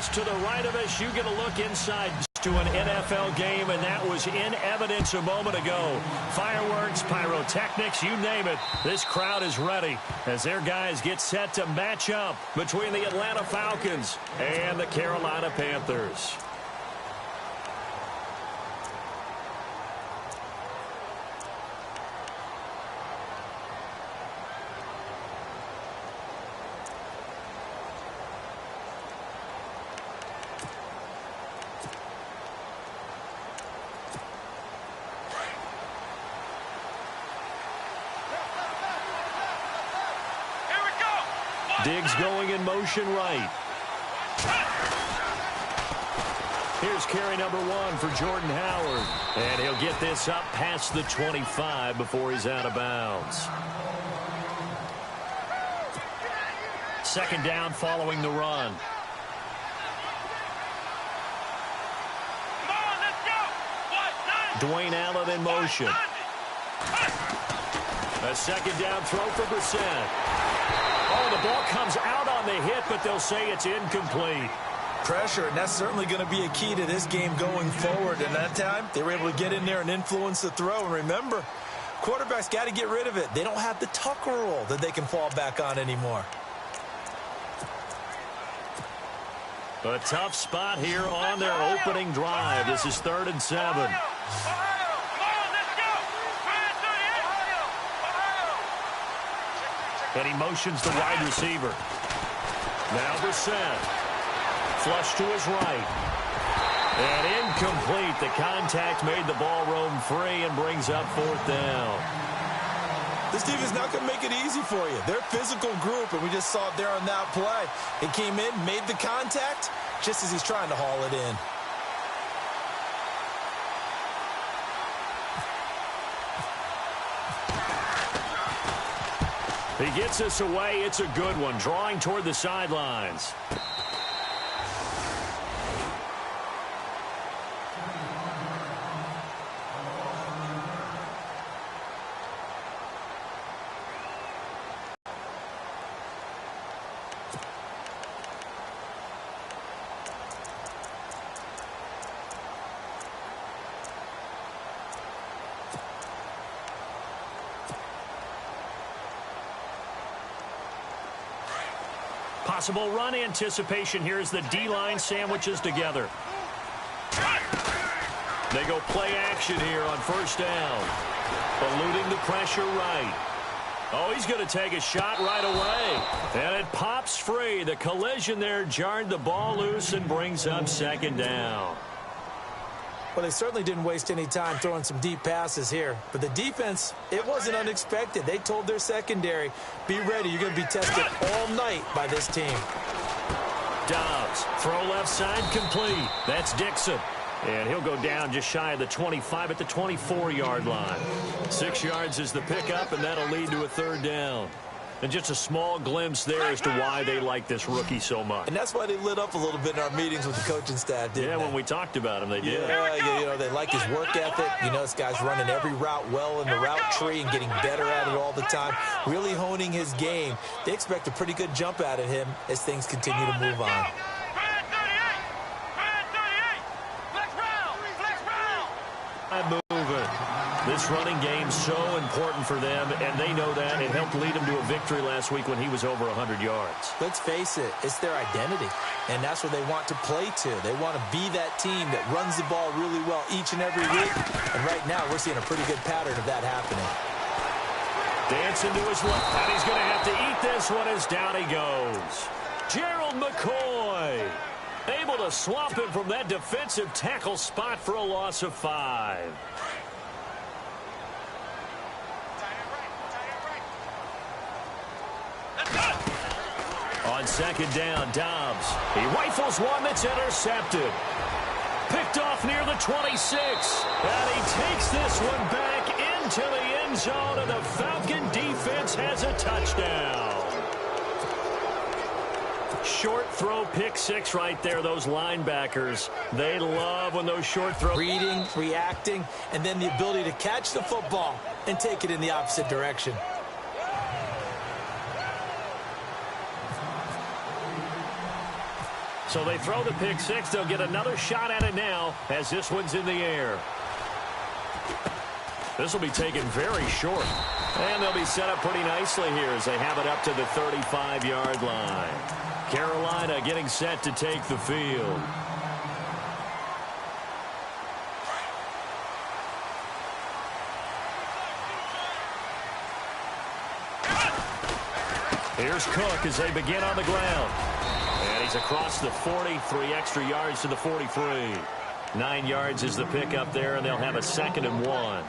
Just to the right of us, you get a look inside to an NFL game, and that was in evidence a moment ago. Fireworks, pyrotechnics, you name it. This crowd is ready as their guys get set to match up between the Atlanta Falcons and the Carolina Panthers. Diggs going in motion right. Here's carry number 1 for Jordan Howard. And he'll get this up past the 25 before he's out of bounds. Second down following the run. Dwayne Allen in motion. A second down throw for Brissett. Oh, the ball comes out on the hit, but they'll say it's incomplete. Pressure, and that's certainly going to be a key to this game going forward. And that time, they were able to get in there and influence the throw. And remember, quarterbacks got to get rid of it. They don't have the Tucker rule that they can fall back on anymore. A tough spot here on their opening drive. This is 3rd and 7. And he motions the wide receiver. Now Brissett. Flush to his right. And incomplete. The contact made the ball roam free and brings up 4th down. This team is not going to make it easy for you. They're a physical group, and we just saw it there on that play. It came in, made the contact, just as he's trying to haul it in. He gets us away. It's a good one. Drawing toward the sidelines. Possible run anticipation here as the D-line sandwiches together. They go play action here on 1st down. Eluding the pressure right. Oh, he's going to take a shot right away. And it pops free. The collision there jarred the ball loose and brings up 2nd down. Well, they certainly didn't waste any time throwing some deep passes here. But the defense, it wasn't unexpected. They told their secondary, be ready. You're going to be tested all night by this team. Dobbs, throw left side complete. That's Dixon. And he'll go down just shy of the 25 at the 24-yard line. 6 yards is the pickup, and that'll lead to a 3rd down. And just a small glimpse there as to why they like this rookie so much. And that's why they lit up a little bit in our meetings with the coaching staff, didn't they? Yeah, when we talked about him, they did. Yeah, you know, they like his work ethic. You know, this guy's running every route well in the route tree and getting better at it all the time, really honing his game. They expect a pretty good jump out of him as things continue to move on. This running game's so important for them, and they know that. It helped lead them to a victory last week when he was over 100 yards. Let's face it, it's their identity, and that's what they want to play to. They want to be that team that runs the ball really well each and every week, and right now we're seeing a pretty good pattern of that happening. Dancing to his left, and he's going to have to eat this one as down he goes. Gerald McCoy able to swamp him from that defensive tackle spot for a loss of 5. On 2nd down, Dobbs. He rifles one that's intercepted. Picked off near the 26. And he takes this one back into the end zone, and the Falcon defense has a touchdown. Short throw, pick 6 right there. Those linebackers, they love when those short throws. Reading, reacting, and then the ability to catch the football and take it in the opposite direction. So they throw the pick six. They'll get another shot at it now as this one's in the air. This will be taken very short. And they'll be set up pretty nicely here as they have it up to the 35-yard line. Carolina getting set to take the field. Here's Cook as they begin on the ground. And he's across the 40, 3 extra yards to the 43. 9 yards is the pickup there, and they'll have a 2nd and 1.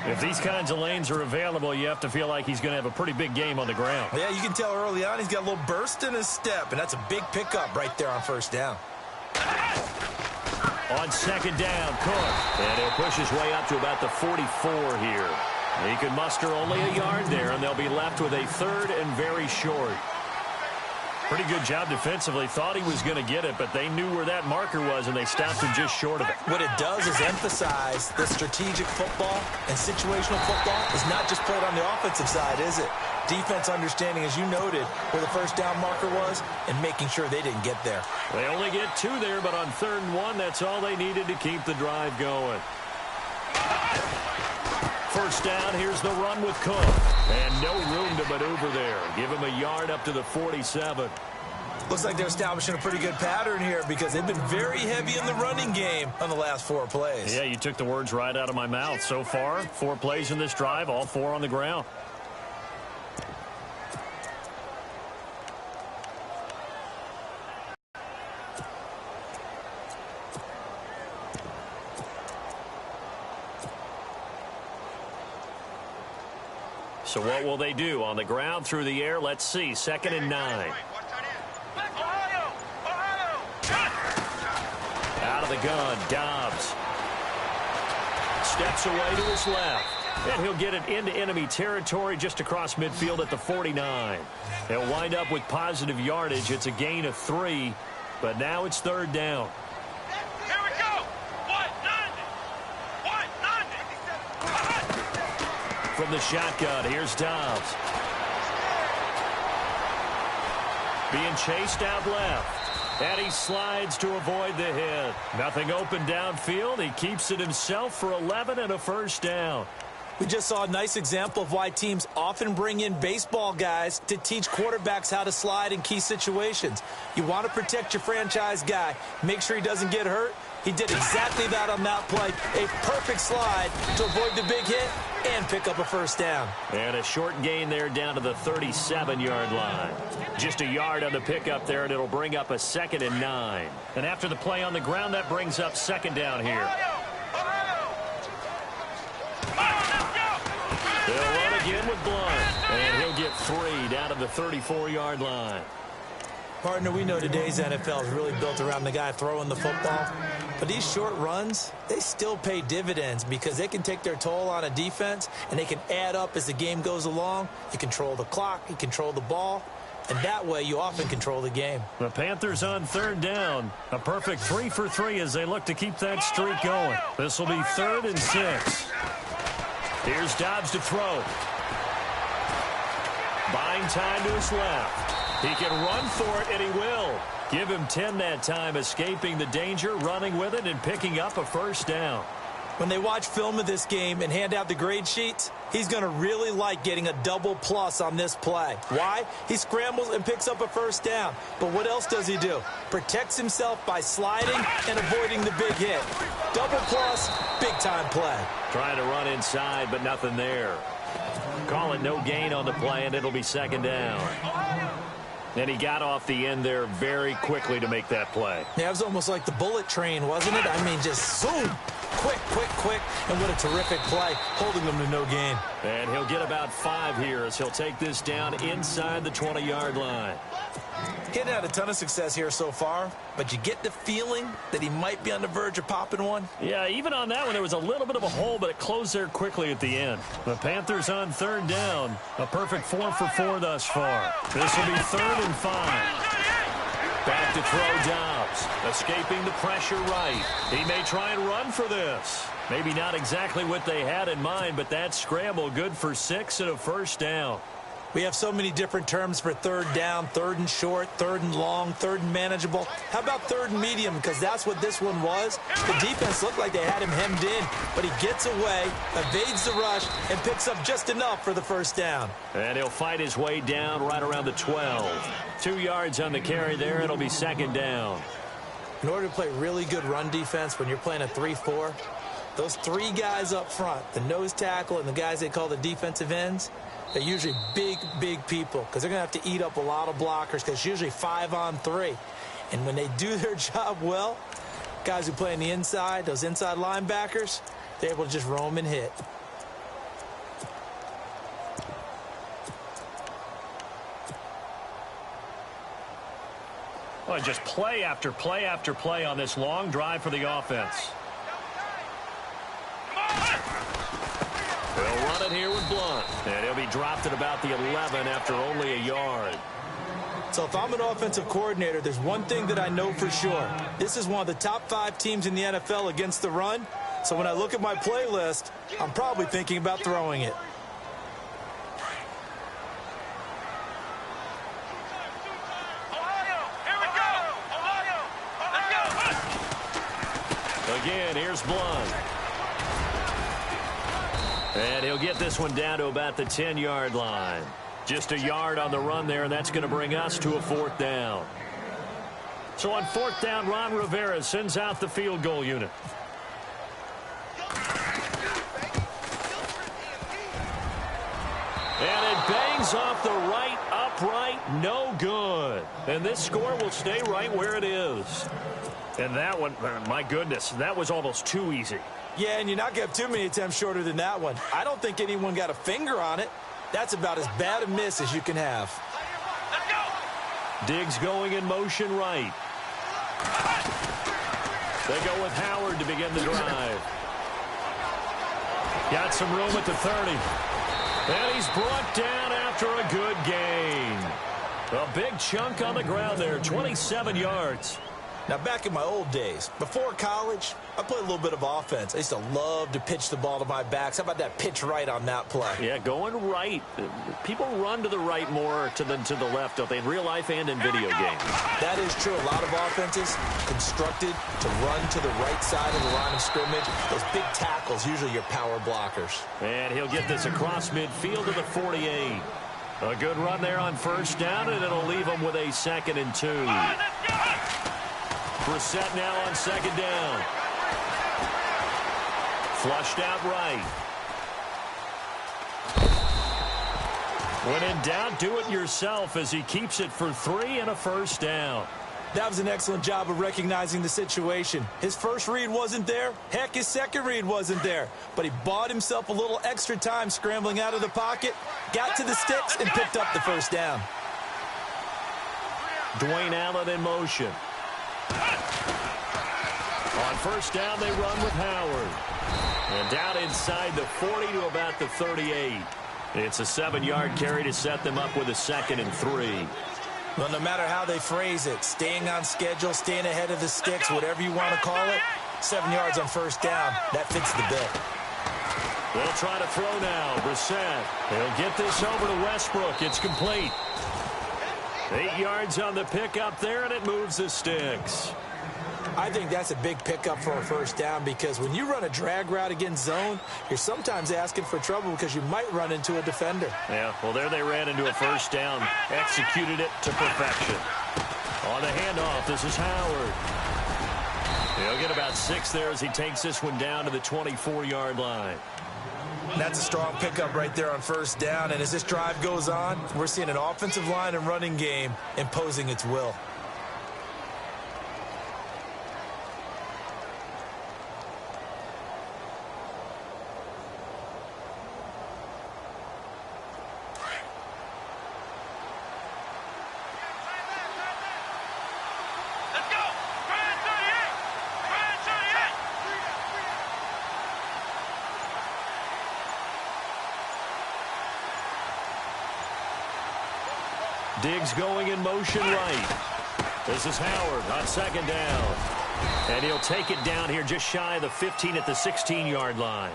If these kinds of lanes are available, you have to feel like he's going to have a pretty big game on the ground. Yeah, you can tell early on he's got a little burst in his step, and that's a big pickup right there on first down. On 2nd down, Cook. And he'll push his way up to about the 44 here. He can muster only a yard there, and they'll be left with a 3rd and very short. Pretty good job defensively. Thought he was going to get it, but they knew where that marker was, and they stopped him just short of it. What it does is emphasize that strategic football and situational football is not just played on the offensive side, is it? Defense understanding, as you noted, where the first down marker was and making sure they didn't get there. They only get 2 there, but on 3rd and 1, that's all they needed to keep the drive going. First down, here's the run with Cook. And no room to maneuver there. Give him a yard up to the 47. Looks like they're establishing a pretty good pattern here because they've been very heavy in the running game on the last 4 plays. Yeah, you took the words right out of my mouth. So far, 4 plays in this drive, all 4 on the ground. So what will they do? On the ground, through the air, let's see. 2nd and 9. Out of the gun, Dobbs. Steps away to his left. And he'll get it into enemy territory just across midfield at the 49. They'll wind up with positive yardage. It's a gain of 3, but now it's 3rd down. From the shotgun, here's Dobbs. Being chased out left. And he slides to avoid the hit. Nothing open downfield. He keeps it himself for 11 and a first down. We just saw a nice example of why teams often bring in baseball guys to teach quarterbacks how to slide in key situations. You want to protect your franchise guy. Make sure he doesn't get hurt. He did exactly that on that play. A perfect slide to avoid the big hit and pick up a first down. And a short gain there down to the 37-yard line. Just a yard on the pickup there, and it'll bring up a 2nd and 9. And after the play on the ground, that brings up 2nd down here. They'll run again with Blunt. And he'll get 3 down to the 34-yard line. Partner, we know today's NFL is really built around the guy throwing the football. But these short runs, they still pay dividends because they can take their toll on a defense, and they can add up as the game goes along. You control the clock, you control the ball, and that way you often control the game. The Panthers on 3rd down. A perfect 3 for 3 as they look to keep that streak going. This will be 3rd and 6. Here's Dobbs to throw. Buying time to his left. He can run for it, and he will. Give him 10 that time, escaping the danger, running with it, and picking up a first down. When they watch film of this game and hand out the grade sheets, he's going to really like getting a double plus on this play. Why? He scrambles and picks up a first down. But what else does he do? Protects himself by sliding and avoiding the big hit. Double plus, big-time play. Trying to run inside, but nothing there. Call it no gain on the play, and it'll be 2nd down. And he got off the end there very quickly to make that play. Yeah, it was almost like the bullet train, wasn't it? I mean, just zoom. Quick, quick, quick. And what a terrific play, holding them to no gain. And he'll get about 5 here as he'll take this down inside the 20-yard line. He hadn't had a ton of success here so far, but you get the feeling that he might be on the verge of popping one. Yeah, even on that one, there was a little bit of a hole, but it closed there quickly at the end. The Panthers on 3rd down. A perfect 4 for 4 thus far. This will be 3rd and 5. Back to throw Dobbs. Escaping the pressure right. He may try and run for this. Maybe not exactly what they had in mind, but that scramble good for 6 and a first down. We have so many different terms for third down, third and short, third and long, third and manageable. How about third and medium? Because that's what this one was. The defense looked like they had him hemmed in, but he gets away, evades the rush, and picks up just enough for the first down. And he'll fight his way down right around the 12. 2 yards on the carry there. It'll be second down. In order to play really good run defense when you're playing a 3-4, those 3 guys up front, the nose tackle and the guys they call the defensive ends, they're usually big, big people because they're going to have to eat up a lot of blockers because it's usually 5-on-3. And when they do their job well, guys who play on the inside, those inside linebackers, they're able to just roam and hit. Well, just play after play after play on this long drive for the offense. They'll run it here with Blunt. And he'll be dropped at about the 11 after only a yard. So if I'm an offensive coordinator, there's one thing that I know for sure. This is one of the top 5 teams in the NFL against the run. So when I look at my playlist, I'm probably thinking about throwing it. Again, here's Blunt. And he'll get this one down to about the 10-yard line. Just a yard on the run there, and that's going to bring us to a 4th down. So on 4th down, Ron Rivera sends out the field goal unit. And it bangs off the right upright, no good. And this score will stay right where it is. And that one, my goodness, that was almost too easy. Yeah, and you're not going to have too many attempts shorter than that one. I don't think anyone got a finger on it. That's about as bad a miss as you can have. Diggs going in motion right. They go with Howard to begin the drive. Got some room at the 30. And he's brought down after a good gain. A big chunk on the ground there, 27 yards. Now, back in my old days, before college, I played a little bit of offense. I used to love to pitch the ball to my backs. How about that pitch right on that play? Yeah, going right. People run to the right more than to the left, don't they, in real life and in video games? That is true. A lot of offenses constructed to run to the right side of the line of scrimmage. Those big tackles, usually your power blockers. And he'll get this across midfield to the 48. A good run there on 1st down, and it'll leave him with a 2nd and 2. Brissett now on 2nd down. Flushed out right. When in doubt, do it yourself as he keeps it for 3 and a 1st down. That was an excellent job of recognizing the situation. His first read wasn't there. Heck, his second read wasn't there. But he bought himself a little extra time scrambling out of the pocket, got to the sticks, and picked up the 1st down. Dwayne Allen in motion. On 1st down, they run with Howard. And down inside the 40 to about the 38. It's a 7-yard carry to set them up with a 2nd and 3. Well, no matter how they phrase it, staying on schedule, staying ahead of the sticks, whatever you want to call it, 7 yards on 1st down, that fits the bill. They'll try to throw now. Brissett. They'll get this over to Westbrook. It's complete. 8 yards on the pickup there, and it moves the sticks. I think that's a big pickup for a 1st down because when you run a drag route against zone, you're sometimes asking for trouble because you might run into a defender. Yeah, well, there they ran into a 1st down. Executed it to perfection. On the handoff, this is Howard. He'll get about 6 there as he takes this one down to the 24-yard line. That's a strong pickup right there on 1st down. And as this drive goes on, we're seeing an offensive line and running game imposing its will. Diggs going in motion right. This is Howard on 2nd down. And he'll take it down here just shy of the 15 at the 16-yard line.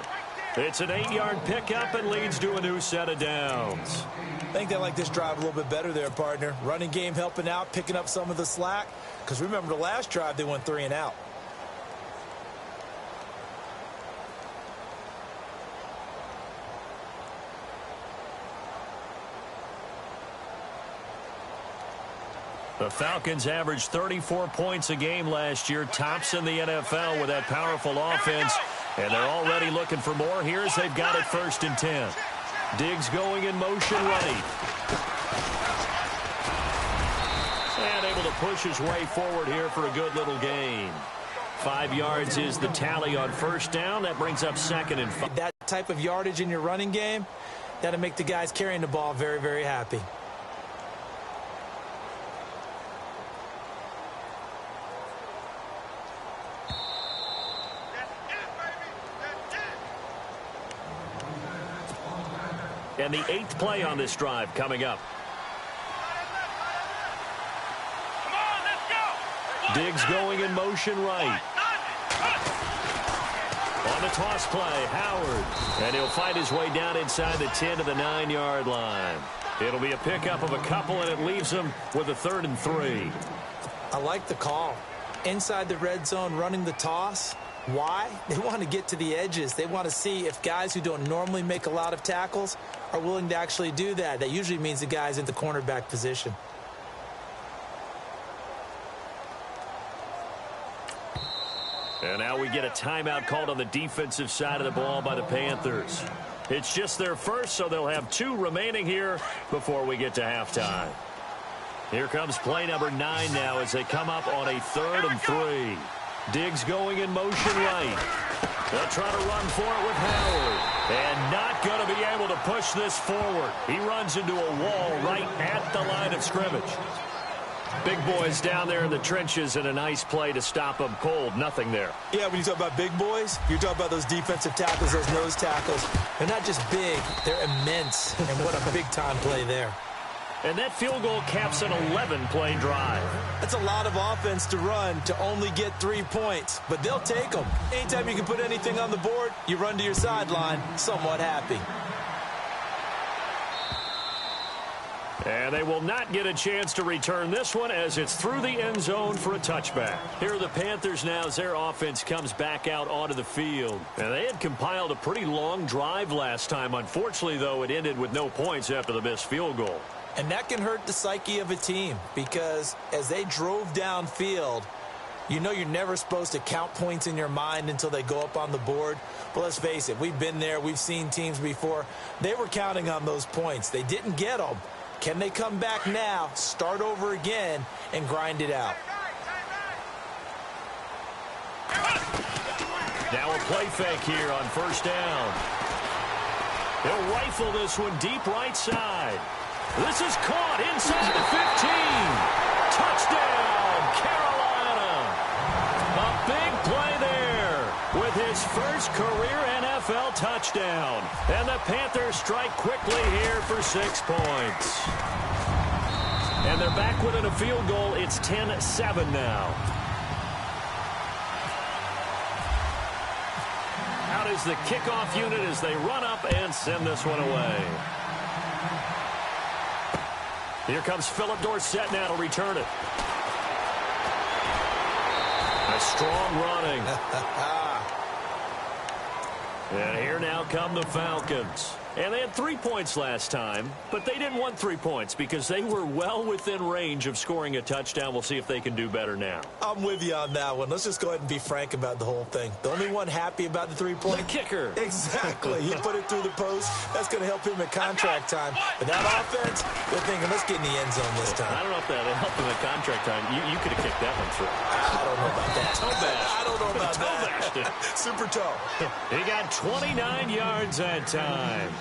It's an 8-yard pickup and leads to a new set of downs. I think they like this drive a little bit better there, partner. Running game helping out, picking up some of the slack. Because remember the last drive, they went 3 and out. The Falcons averaged 34 points a game last year, tops in the NFL with that powerful offense, and they're already looking for more. Here's they've got it 1st and 10. Diggs going in motion right. And able to push his way forward here for a good little gain. 5 yards is the tally on 1st down. That brings up 2nd and 5. That type of yardage in your running game, that'll make the guys carrying the ball very, very happy. And the 8th play on this drive coming up. Come on, let's go. Diggs going in motion right. On the toss play, Howard. And he'll fight his way down inside the 10 to the 9-yard line. It'll be a pickup of a couple, and it leaves him with a 3rd and 3. I like the call. Inside the red zone, running the toss. Why? They want to get to the edges. They want to see if guys who don't normally make a lot of tackles are willing to actually do that. That usually means the guy's in the cornerback position. And now we get a timeout called on the defensive side of the ball by the Panthers. It's just their first, so they'll have 2 remaining here before we get to halftime. Here comes play number 9 now as they come up on a 3rd and 3. Diggs going in motion right. They'll try to run for it with Howard. And not going to be able to push this forward. He runs into a wall right at the line of scrimmage. Big boys down there in the trenches, and a nice play to stop them cold. Nothing there. Yeah, when you talk about big boys, you're talking about those defensive tackles, those nose tackles. They're not just big, they're immense. And what a big-time play there. And that field goal caps an 11-play drive. That's a lot of offense to run to only get 3 points, but they'll take them. Anytime you can put anything on the board, you run to your sideline somewhat happy. And they will not get a chance to return this one as it's through the end zone for a touchback. Here are the Panthers now as their offense comes back out onto the field. And they had compiled a pretty long drive last time. Unfortunately, though, it ended with no points after the missed field goal. And that can hurt the psyche of a team because as they drove downfield, you know you're never supposed to count points in your mind until they go up on the board. But let's face it, we've been there. We've seen teams before. They were counting on those points. They didn't get them. Can they come back now, start over again, and grind it out? Now a play fake here on 1st down. They'll rifle this one deep right side. This is caught inside the 15. Touchdown, Carolina. A big play there with his first career NFL touchdown. And the Panthers strike quickly here for 6 points. And they're back within a field goal. It's 10-7 now. Out is the kickoff unit as they run up and send this one away. Here comes Philip Dorsett now to return it. A strong running. And here now come the Falcons. And they had 3 points last time, but they didn't want 3 points because they were well within range of scoring a touchdown. We'll see if they can do better now. I'm with you on that one. Let's just go ahead and be frank about the whole thing. The only one happy about the 3-point? The kicker. Exactly. He put it through the post. That's going to help him at contract time. But that offense, they're thinking, let's get in the end zone this time. I don't know if that helped him at contract time. You could have kicked that one through. I don't know about that. Toe bash. I don't know about Toe bashed that. it. Super toe. He got 29 yards that time.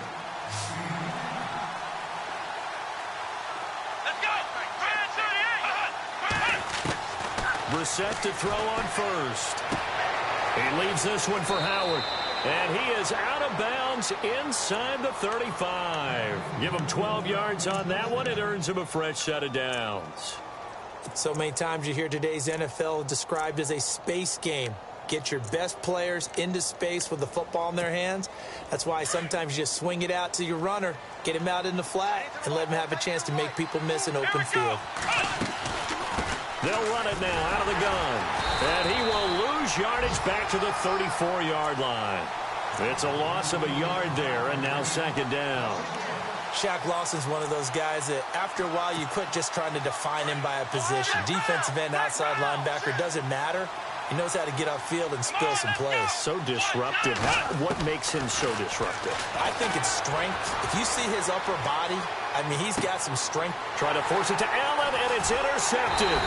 Brissett to throw on first. He leaves this one for Howard. And he is out of bounds inside the 35. Give him 12 yards on that one. It earns him a fresh set of downs. So many times you hear today's NFL described as a space game. get your best players into space with the football in their hands. That's why sometimes you just swing it out to your runner, get him out in the flat, and let him have a chance to make people miss an open field. They'll run it now out of the gun. And he will lose yardage back to the 34-yard line. It's a loss of a yard there, and now second down. Shaq Lawson's one of those guys that after a while you quit just trying to define him by a position. Defensive end, outside linebacker, doesn't matter. He knows how to get upfield and spill some plays. So disruptive. What makes him so disruptive? I think it's strength. If you see his upper body, I mean, he's got some strength. Try to force it to Allen, and it's intercepted.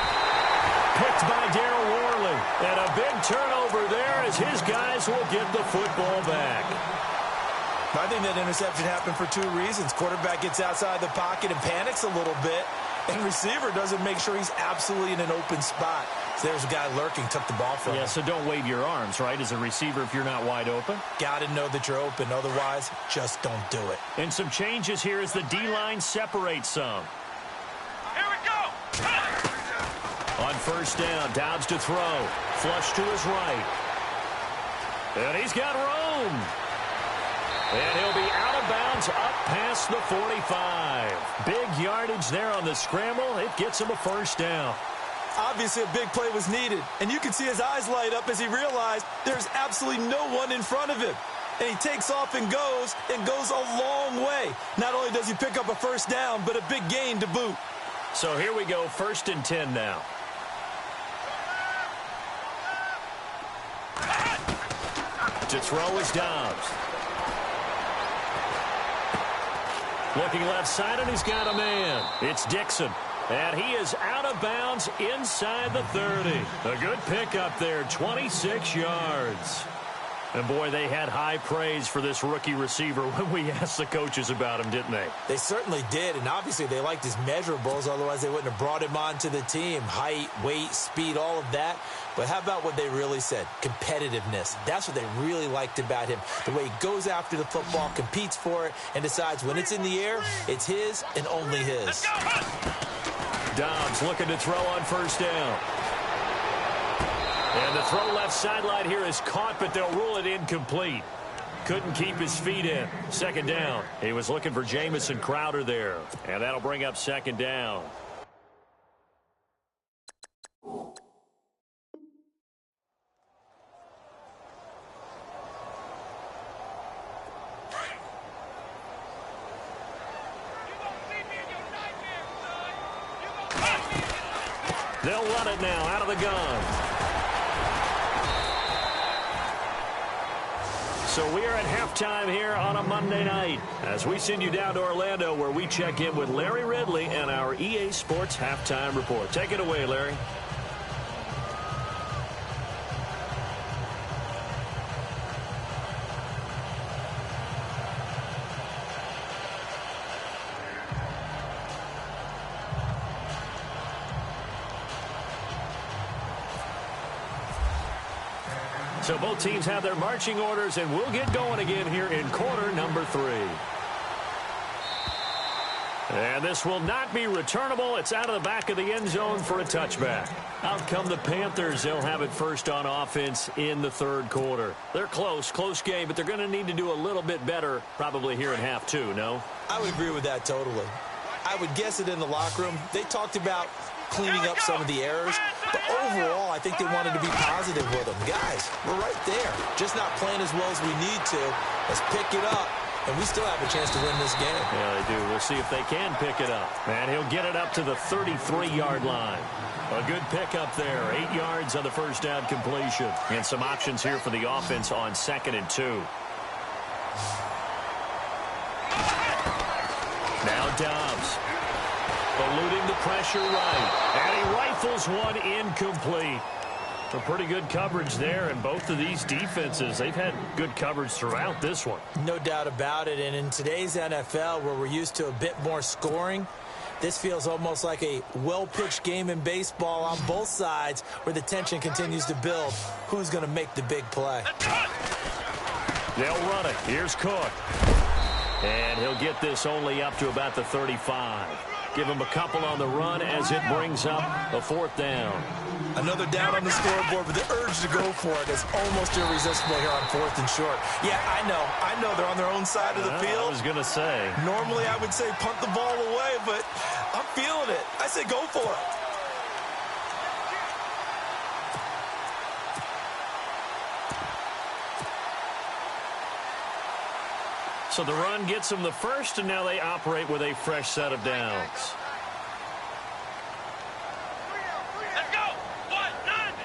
Picked by Darryl Worley. And a big turnover there as his guys will get the football back. I think that interception happened for two reasons. Quarterback gets outside the pocket and panics a little bit, and receiver doesn't make sure he's absolutely in an open spot. So there's a guy lurking, took the ball from him. Yeah, so don't wave your arms, right, as a receiver if you're not wide open? Got to know that you're open. Otherwise, just don't do it. And some changes here as the D-line separates some. Here we go. On first down, Dobbs to throw. Flush to his right. And he's got room. And he'll be out of bounds up past the 45. Big yardage there on the scramble. It gets him a first down. Obviously, a big play was needed, and you can see his eyes light up as he realized there's absolutely no one in front of him. And he takes off and goes a long way. Not only does he pick up a first down, but a big gain to boot. So here we go, 1st and 10 now. To throw is Dobbs. Looking left side, and he's got a man. It's Dixon. And he is out of bounds inside the 30. A good pickup there, 26 yards. And, boy, they had high praise for this rookie receiver when we asked the coaches about him, didn't they? They certainly did, and obviously they liked his measurables. Otherwise, they wouldn't have brought him onto the team. Height, weight, speed, all of that. But how about what they really said? Competitiveness. That's what they really liked about him. The way he goes after the football, competes for it, and decides when it's in the air, it's his and only his. Dobbs looking to throw on first down. And the throw left sideline here is caught, but they'll rule it incomplete. Couldn't keep his feet in. Second down. He was looking for Jamison Crowder there. And that'll bring up second down. They'll run it now out of the gun. So we are at halftime here on a Monday night as we send you down to Orlando where we check in with Larry Ridley and our EA Sports Halftime Report. Take it away, Larry. So both teams have their marching orders, and we'll get going again here in quarter number 3. And this will not be returnable. It's out of the back of the end zone for a touchback. Out come the Panthers. They'll have it first on offense in the third quarter. They're close game, but they're going to need to do a little bit better probably here in half 2, no? I would agree with that totally. I would guess it in the locker room. They talked about cleaning up some of the errors, but overall, I think they wanted to be positive with them. Guys, we're right there. Just not playing as well as we need to. Let's pick it up, and we still have a chance to win this game. Yeah, they do. We'll see if they can pick it up. And he'll get it up to the 33-yard line. A good pickup there. 8 yards on the first down completion. And some options here for the offense on 2nd and 2. Now Dobbs. Eluding the pressure right. And he rifles one incomplete. A pretty good coverage there, and both of these defenses, they've had good coverage throughout this one. No doubt about it, and in today's NFL, where we're used to a bit more scoring, this feels almost like a well-pitched game in baseball on both sides where the tension continues to build. Who's going to make the big play? They'll run it. Here's Cook. And he'll get this only up to about the 35. Give them a couple on the run as it brings up a 4th down. Another down on the scoreboard, but the urge to go for it is almost irresistible here on 4th and short. Yeah, I know they're on their own side of the field. I was going to say. Normally I would say punt the ball away, but I'm feeling it. I say go for it. So the run gets them the first, and now they operate with a fresh set of downs. Let's go. 190.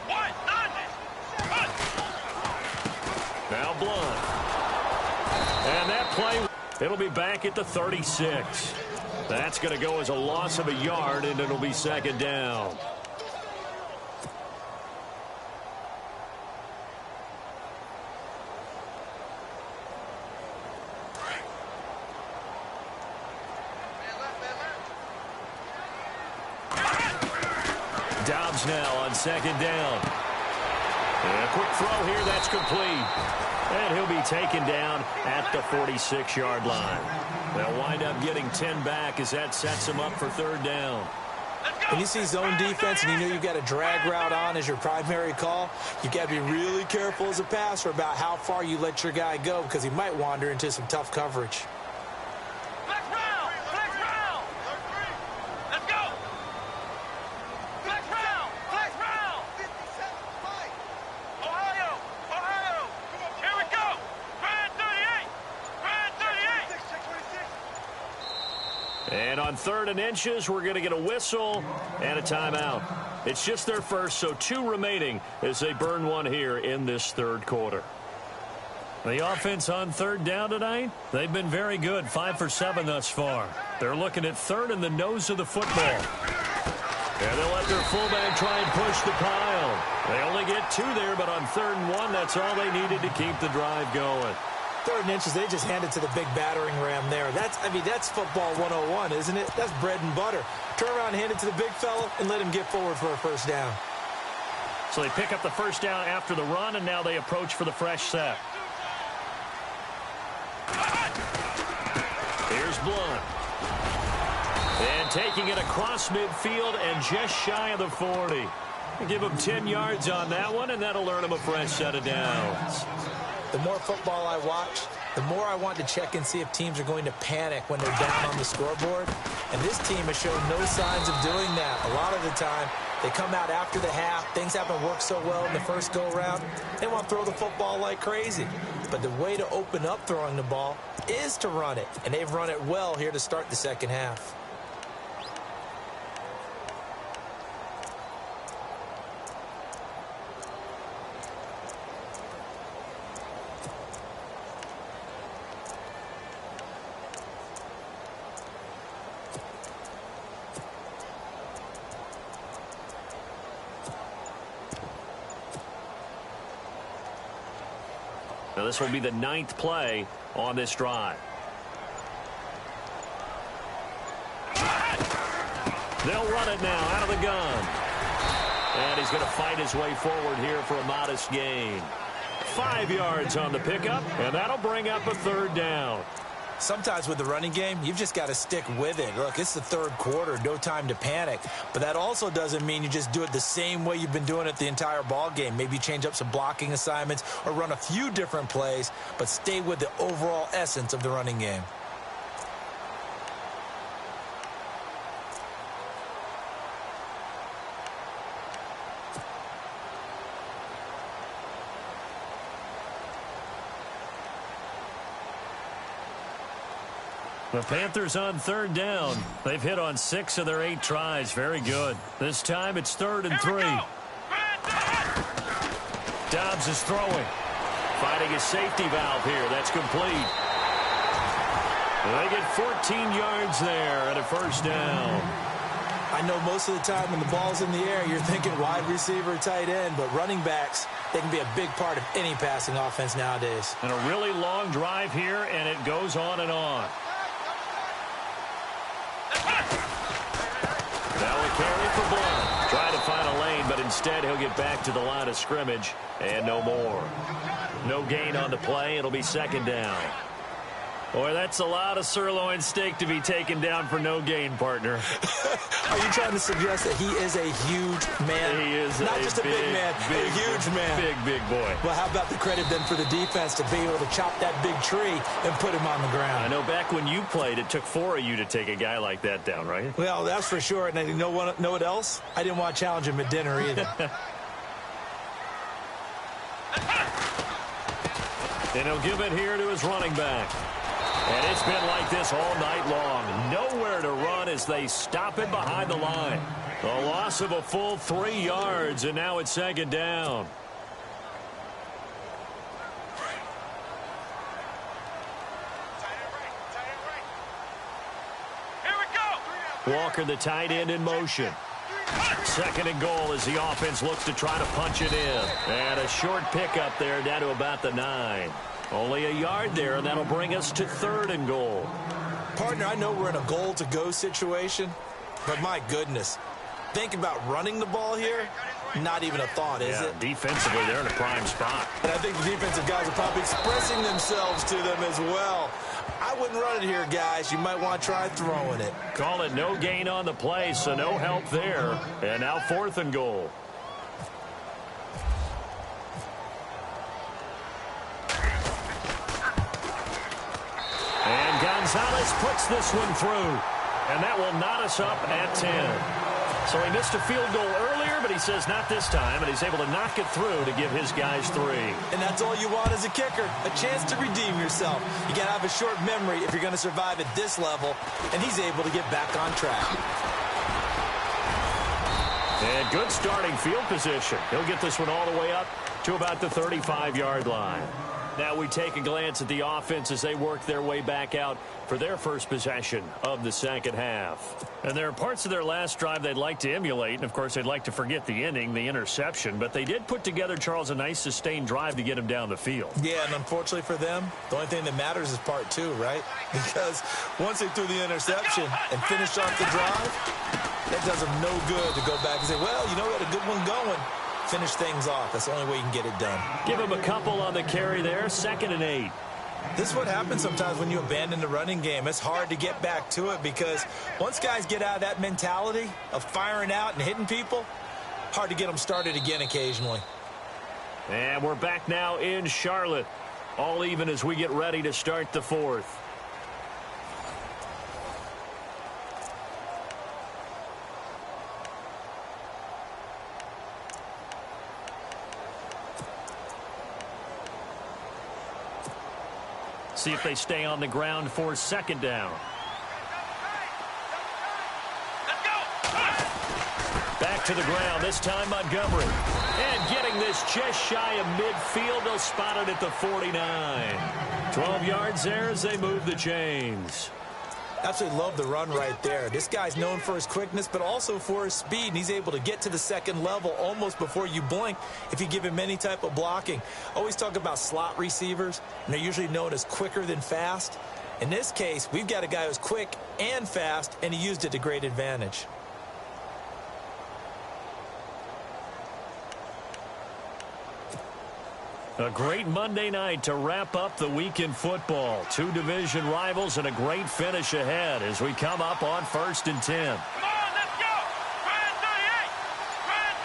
190. Now Blunt. And that play, it'll be back at the 36. That's going to go as a loss of a yard, and it'll be 2nd down. Dobbs now on 2nd down. And a quick throw here, that's complete. And he'll be taken down at the 46-yard line. They'll wind up getting 10 back as that sets them up for 3rd down. When you see zone defense and you know you've got a drag route on as your primary call, you've got to be really careful as a passer about how far you let your guy go because he might wander into some tough coverage. Flex round. Flex round. Let's go. Flex round. Flex round. Ohio. Ohio. Here we go. Brand 38. Brand 38. And on 3rd and inches, we're going to get a whistle and a timeout. It's just their first, so 2 remaining as they burn one here in this 3rd quarter. The offense on 3rd down tonight, they've been very good, 5 for 7 thus far. They're looking at 3rd in the nose of the football. And they'll let their fullback try and push the pile. They only get 2 there, but on 3rd and 1, that's all they needed to keep the drive going. 3rd and inches, they just handed to the big battering ram there. That's football 101, isn't it? That's bread and butter. Turn around, hand it to the big fella, and let him get forward for a 1st down. So they pick up the 1st down after the run, and now they approach for the fresh set. Here's Blunt. And taking it across midfield and just shy of the 40. Give him 10 yards on that one, and that'll earn him a fresh set of downs. The more football I watch, the more I want to check and see if teams are going to panic when they're down on the scoreboard. And this team has shown no signs of doing that. A lot of the time, they come out after the half. Things haven't worked so well in the first go-around. They want to throw the football like crazy. But the way to open up throwing the ball is to run it. And they've run it well here to start the 2nd half. Now this will be the 9th play on this drive. They'll run it now out of the gun. And he's going to fight his way forward here for a modest gain. 5 yards on the pickup, and that'll bring up a 3rd down. Sometimes with the running game, you've just got to stick with it. Look, it's the 3rd quarter, no time to panic. But that also doesn't mean you just do it the same way you've been doing it the entire ball game. Maybe change up some blocking assignments or run a few different plays, but stay with the overall essence of the running game. The Panthers on 3rd down. They've hit on 6 of their 8 tries. Very good. This time it's 3rd and 3. Dobbs is throwing. Finding a safety valve here. That's complete. They get 14 yards there and a 1st down. I know most of the time when the ball's in the air, you're thinking wide receiver, tight end, but running backs, they can be a big part of any passing offense nowadays. And a really long drive here, and it goes on and on. Now a carry for Blunt. Trying to find a lane, but instead he'll get back to the line of scrimmage and no more. No gain on the play. It'll be 2nd down. Boy, that's a lot of sirloin steak to be taken down for no gain, partner. Are you trying to suggest that he is a huge man? He is not just a big man, a huge man. Big boy. Well, how about the credit then for the defense to be able to chop that big tree and put him on the ground? I know back when you played, it took 4 of you to take a guy like that down, right? Well, that's for sure. And you know what else? I didn't want to challenge him at dinner either. And he'll give it here to his running back. And it's been like this all night long. Nowhere to run as they stop it behind the line. A loss of a full 3 yards, and now it's second down. Here we go. Walker, the tight end, in motion. Second and goal as the offense looks to try to punch it in. And a short pickup there down to about the 9. Only a yard there, and that'll bring us to third and goal. Partner, I know we're in a goal-to-go situation, but my goodness, think about running the ball here. Not even a thought, is it? Defensively, they're in a prime spot. And I think the defensive guys are probably expressing themselves to them as well. I wouldn't run it here, guys. You might want to try throwing it. Call it no gain on the play, so no help there. And now fourth and goal. And Gonzalez puts this one through. And that will knot us up at 10. So he missed a field goal earlier, but he says not this time, and he's able to knock it through to give his guys 3. And that's all you want as a kicker, a chance to redeem yourself. You got to have a short memory if you're going to survive at this level, and he's able to get back on track. And good starting field position. He'll get this one all the way up to about the 35-yard line. Now we take a glance at the offense as they work their way back out for their first possession of the second half. And there are parts of their last drive they'd like to emulate, and of course they'd like to forget the inning, the interception, but they did put together, Charles, a nice sustained drive to get him down the field. Yeah, and unfortunately for them, the only thing that matters is part 2, right? Because once they threw the interception and finished off the drive, that does them no good to go back and say, well, you know, we had a good one going. Finish things off. That's the only way you can get it done. Give him a couple on the carry there, 2nd and 8. This is what happens sometimes when you abandon the running game. It's hard to get back to it because once guys get out of that mentality of firing out and hitting people, hard to get them started again occasionally. And we're back now in Charlotte, all even as we get ready to start the fourth. See if they stay on the ground for second down. Let's go. Back to the ground, this time Montgomery. And getting this just shy of midfield, they'll spot it at the 49. 12 yards there as they move the chains. Absolutely love the run right there. This guy's known for his quickness, but also for his speed. And he's able to get to the second level almost before you blink if you give him any type of blocking. Always talk about slot receivers, and they're usually known as quicker than fast. In this case, we've got a guy who's quick and fast, and he used it to great advantage. A great Monday night to wrap up the week in football. 2 division rivals and a great finish ahead as we come up on 1st and 10. Come on, let's go. Try it,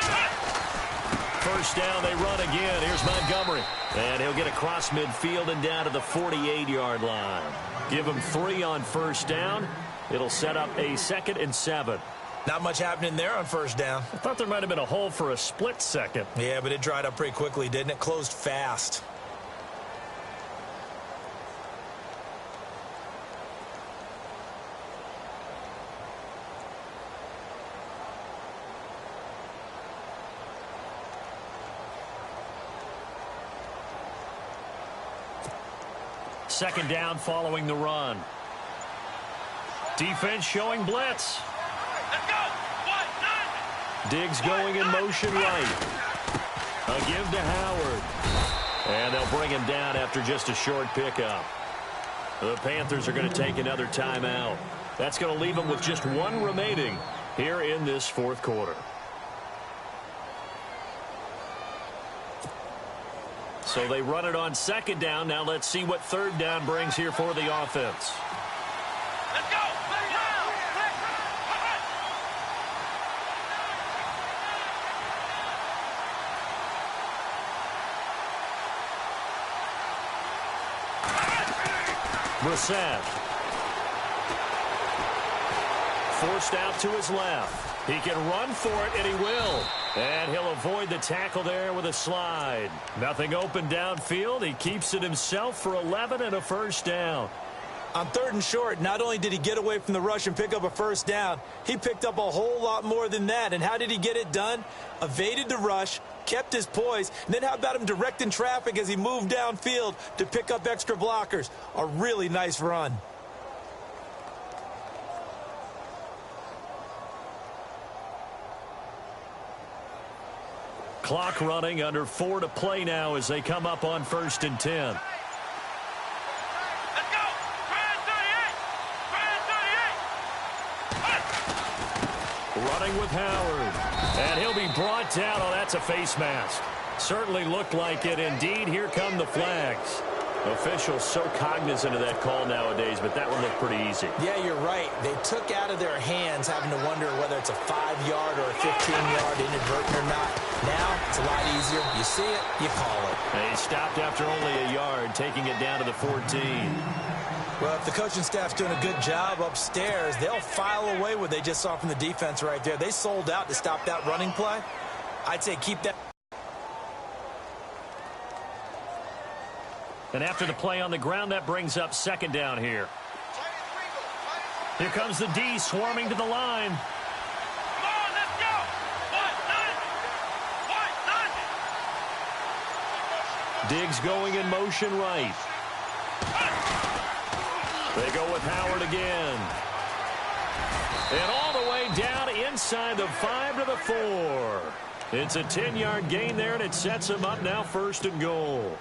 38. First down, they run again. Here's Montgomery. And he'll get across midfield and down to the 48-yard line. Give him 3 on first down. It'll set up a 2nd and 7. Not much happening there on first down. I thought there might have been a hole for a split second. Yeah, but it dried up pretty quickly, didn't it? Closed fast. Second down following the run. Defense showing blitz. Let's go. 1, 9. Diggs going in motion right. A give to Howard. And they'll bring him down after just a short pickup. The Panthers are going to take another timeout. That's going to leave them with just 1 remaining here in this fourth quarter. So they run it on second down. Now let's see what third down brings here for the offense. Let's go. Brissett. Forced out to his left. He can run for it, and he will. And he'll avoid the tackle there with a slide. Nothing open downfield. He keeps it himself for 11 and a first down. On 3rd and short, not only did he get away from the rush and pick up a first down, he picked up a whole lot more than that. And how did he get it done? Evaded the rush, kept his poise, and then how about him directing traffic as he moved downfield to pick up extra blockers? A really nice run. Clock running, under 4 to play now as they come up on 1st and 10. Let's go. Grand 38. Running with Howard. And he'll be brought down. Oh, that's a face mask. Certainly looked like it. Indeed, here come the flags. Officials so cognizant of that call nowadays, but that one looked pretty easy. Yeah, you're right. They took out of their hands having to wonder whether it's a 5-yard or a 15-yard inadvertent or not. Now, it's a lot easier. You see it, you call it. And he stopped after only a yard, taking it down to the 14. Well, if the coaching staff's doing a good job upstairs, they'll file away what they just saw from the defense right there. They sold out to stop that running play. I'd say keep that. And after the play on the ground, that brings up 2nd down here. Here comes the D swarming to the line. Come on, let's go. Diggs going in motion right. They go with Howard again. And all the way down inside the 5 to the 4. It's a 10-yard gain there, and it sets them up now 1st and goal.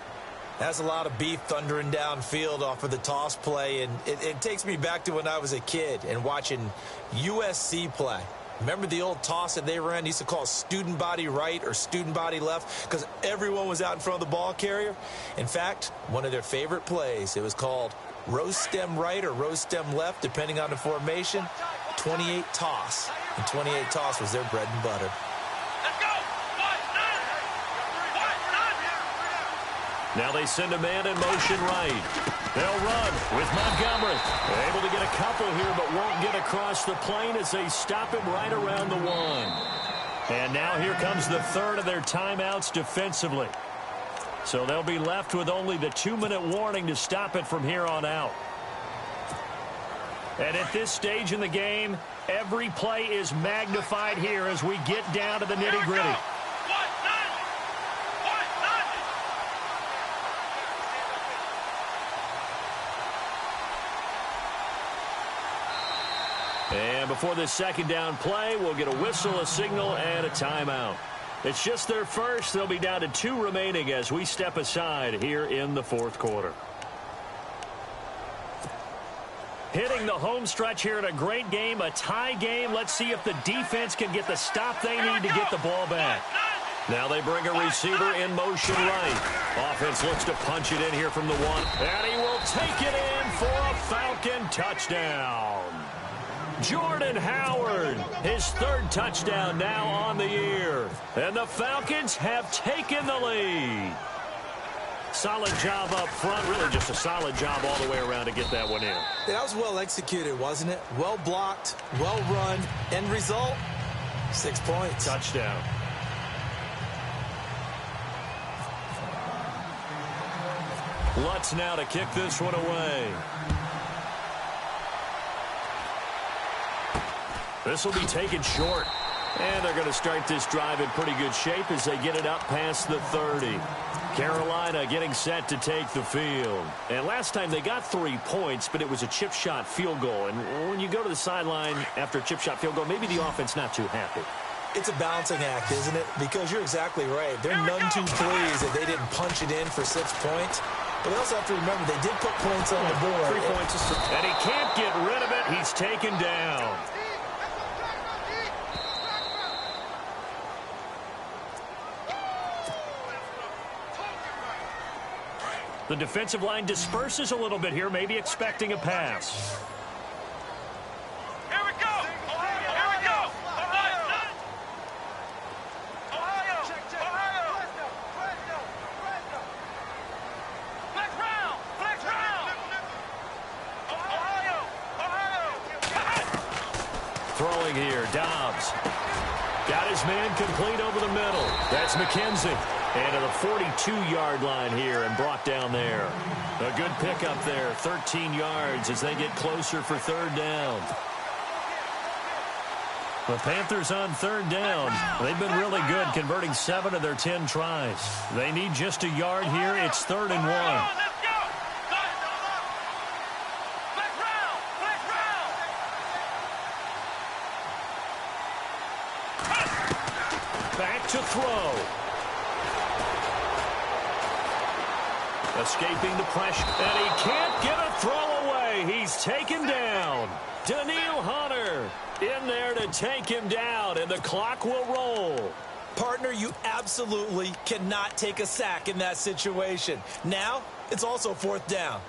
That's a lot of beef thundering downfield off of the toss play, and it takes me back to when I was a kid and watching USC play. Remember the old toss that they ran? They used to call student body right or student body left because everyone was out in front of the ball carrier. In fact, one of their favorite plays, it was called rose stem right or rose stem left, depending on the formation. 28 toss, and 28 toss was their bread and butter. Now they send a man in motion right. They'll run with Montgomery. They're able to get a couple here, but won't get across the plane as they stop him right around the 1. And now here comes the 3rd of their timeouts defensively. So they'll be left with only the 2-minute warning to stop it from here on out. And at this stage in the game, every play is magnified here as we get down to the nitty-gritty. And before this 2nd down play, we'll get a whistle, a signal, and a timeout. It's just their first. They'll be down to 2 remaining as we step aside here in the 4th quarter. Hitting the home stretch here in a great game, a tie game. Let's see if the defense can get the stop they need to get the ball back. Now they bring a receiver in motion right. Offense looks to punch it in here from the 1. And he will take it in for a Falcon touchdown. Jordan Howard, his 3rd touchdown now on the year. And the Falcons have taken the lead. Solid job up front, really just a solid job all the way around to get that one in. Yeah, that was well executed, wasn't it? Well blocked, well run. End result, 6 points. Touchdown. Lutz now to kick this one away. This will be taken short. And they're going to start this drive in pretty good shape as they get it up past the 30. Carolina getting set to take the field. And last time they got 3 points, but it was a chip shot field goal. And when you go to the sideline after a chip shot field goal, maybe the offense not too happy. It's a balancing act, isn't it? Because you're exactly right. They're none too pleased that they didn't punch it in for 6 points. But we also have to remember they did put points on the board. 3 points. And he can't get rid of it. He's taken down. The defensive line disperses a little bit here, maybe expecting a pass. Here we go! Here we go! Ohio! Ohio! Flex round! Flex round! Ohio! Throwing here, Dobbs. Got his man complete over the middle. That's McKenzie. And to the 42-yard line here and brought down there. A good pickup there, 13 yards as they get closer for third down. The Panthers on third down. They've been really good, converting 7 of their 10 tries. They need just a yard here. It's 3rd and 1. Let's go! Flex round! Flex round! Back to throw. Escaping the pressure, and he can't get a throw away. He's taken down. Daniil Hunter in there to take him down, and the clock will roll. Partner, you absolutely cannot take a sack in that situation. Now, it's also 4th down.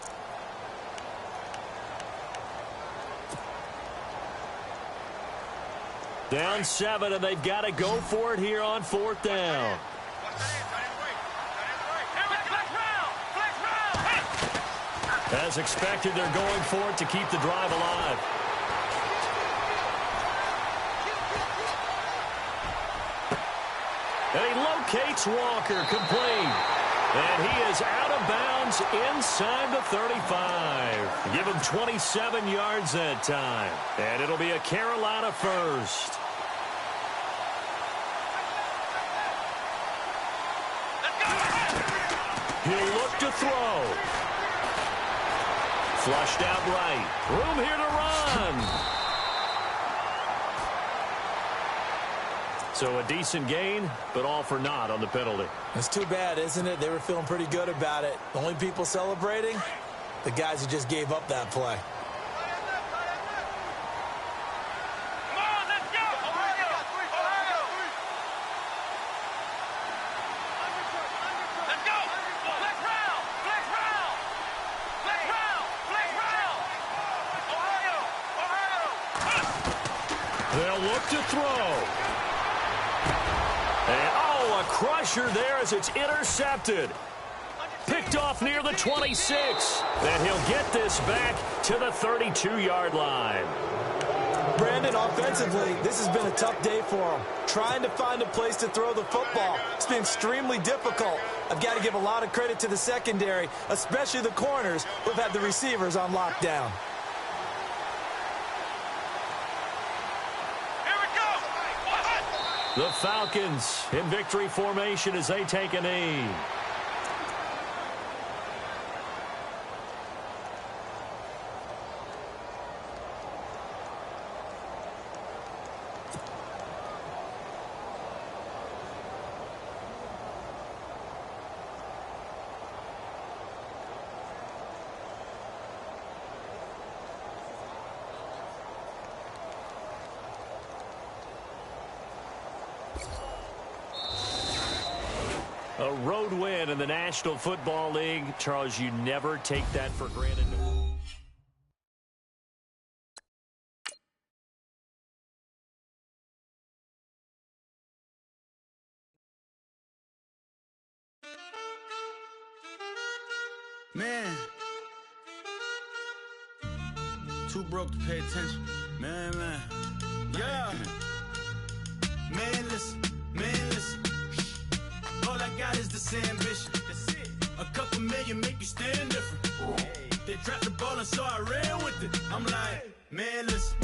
Down 7, and they've got to go for it here on 4th down. As expected, they're going for it to keep the drive alive. And he locates Walker, complete. And he is out of bounds inside the 35. Give him 27 yards that time. And it'll be a Carolina first. He'll look to throw. Flushed out right. Room here to run. So a decent gain, but all for naught on the penalty. It's too bad, isn't it? They were feeling pretty good about it. The only people celebrating? The guys who just gave up that play. Come on, let's go! Ohio! Ohio! Let's go! Flex round! Flex round! Flex round! Flex round! Ohio! Ohio! They'll look to throw. And, oh, a crusher there as it's intercepted. Picked off near the 26. And he'll get this back to the 32-yard line. Brandon, offensively, this has been a tough day for him. Trying to find a place to throw the football. It's been extremely difficult. I've got to give a lot of credit to the secondary, especially the corners who have had the receivers on lockdown. The Falcons in victory formation as they take a knee. A road win in the National Football League. Charles, you never take that for granted. Man, too broke to pay attention. Man. Yeah. Man, listen. All I got is this ambition. That's it. A couple million make you stand different. They dropped the ball and so I ran with it. I'm like, man, listen.